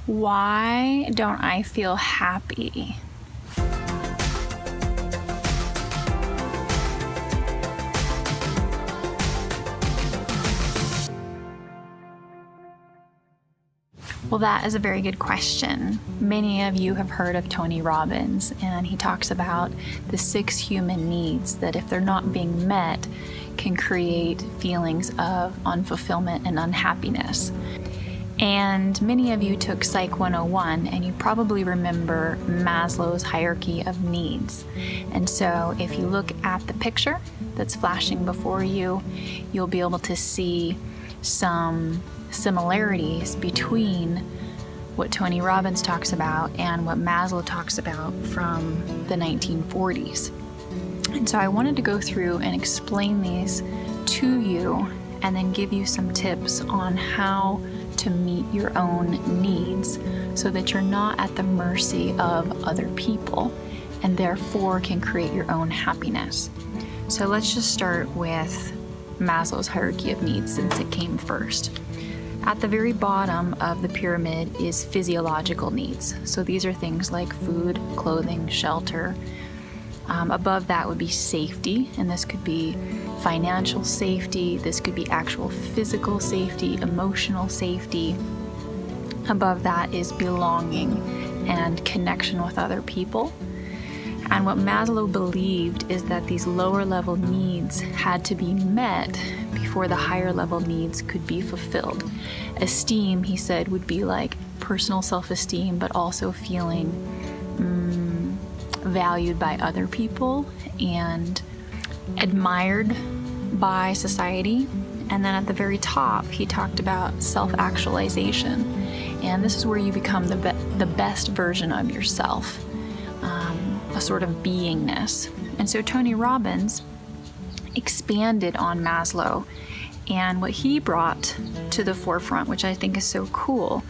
Why don't I feel happy? Well, that is a very good question. Many of you have heard of Tony Robbins, and he talks about the 6 human needs that, if they're not being met, can create feelings of unfulfillment and unhappiness. And many of you took Psych 101, and you probably remember Maslow's hierarchy of needs. And so if you look at the picture that's flashing before you, you'll be able to see some similarities between what Tony Robbins talks about and what Maslow talks about from the 1940s. And so I wanted to go through and explain these to you and then give you some tips on how to meet your own needs so that you're not at the mercy of other people and therefore can create your own happiness. So let's just start with Maslow's hierarchy of needs since it came first. At the very bottom of the pyramid is physiological needs. So these are things like food, clothing, shelter. Above that would be safety, and this could be financial safety, this could be actual physical safety, emotional safety. Above that is belonging and connection with other people. And what Maslow believed is that these lower level needs had to be met before the higher level needs could be fulfilled. Esteem, he said, would be like personal self-esteem, but also feeling valued by other people and admired by society. And then at the very top, he talked about self-actualization. And this is where you become the best version of yourself, a sort of beingness. And so Tony Robbins expanded on Maslow, and what he brought to the forefront, which I think is so cool,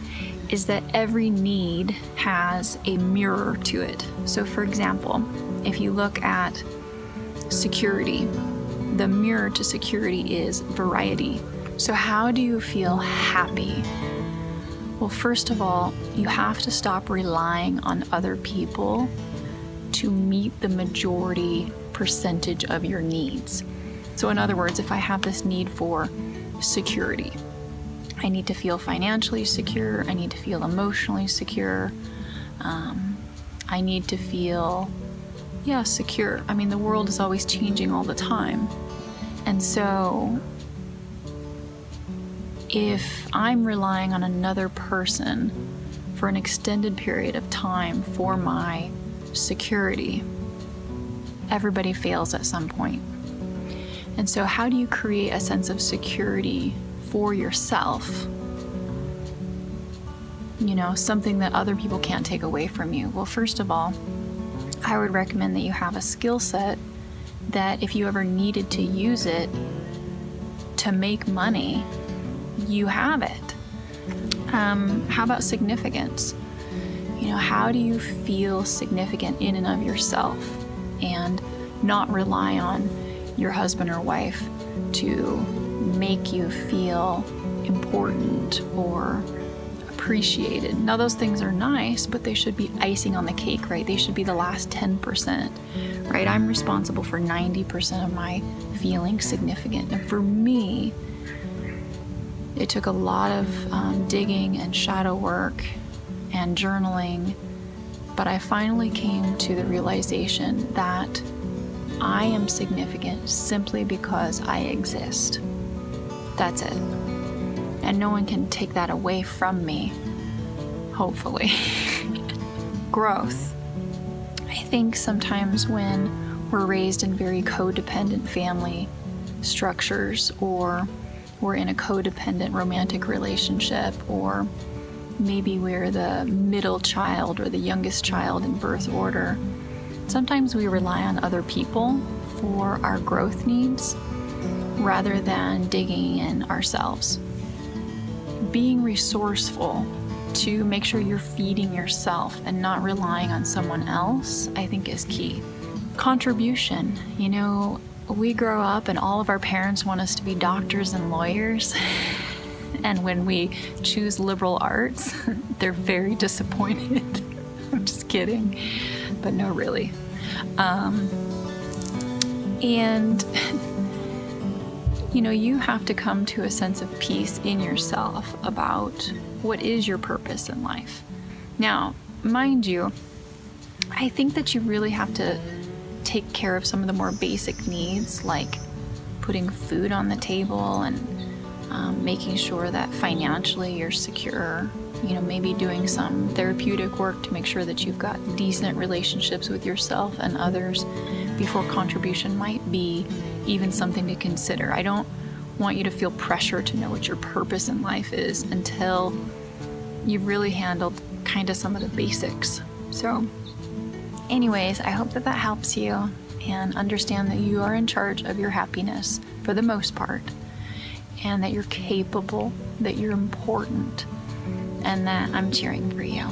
is that every need has a mirror to it. So for example, if you look at security, the mirror to security is variety. So how do you feel happy? Well, first of all, you have to stop relying on other people to meet the majority percentage of your needs. So in other words, if I have this need for security, I need to feel financially secure, I need to feel emotionally secure, I need to feel, secure. I mean, the world is always changing all the time. And so if I'm relying on another person for an extended period of time for my security, everybody fails at some point. And so how do you create a sense of security for yourself? You know, something that other people can't take away from you. Well, first of all, I would recommend that you have a skill set that if you ever needed to use it to make money, you have it. How about significance? You know, how do you feel significant in and of yourself and not rely on your husband or wife to make you feel important or appreciated? Now, those things are nice, but they should be icing on the cake, right? They should be the last 10%, right? I'm responsible for 90% of my feeling significant. And for me, it took a lot of digging and shadow work and journaling, but I finally came to the realization that I am significant simply because I exist. That's it. And no one can take that away from me, hopefully. Growth. I think sometimes when we're raised in very codependent family structures, or we're in a codependent romantic relationship, or maybe we're the middle child or the youngest child in birth order, sometimes we rely on other people for our growth needs rather than digging in ourselves. Being resourceful to make sure you're feeding yourself and not relying on someone else, I think, is key. Contribution. You know, we grow up and all of our parents want us to be doctors and lawyers. And when we choose liberal arts, they're very disappointed. I'm just kidding. But no, really. And, you have to come to a sense of peace in yourself about what is your purpose in life. Now, mind you, I think that you really have to take care of some of the more basic needs, like putting food on the table and making sure that financially you're secure, maybe doing some therapeutic work to make sure that you've got decent relationships with yourself and others before contribution might be even something to consider. I don't want you to feel pressure to know what your purpose in life is until you've really handled kind of some of the basics. So anyways, I hope that helps you, and understand that you are in charge of your happiness for the most part, and that you're capable, that you're important, and that I'm cheering for you.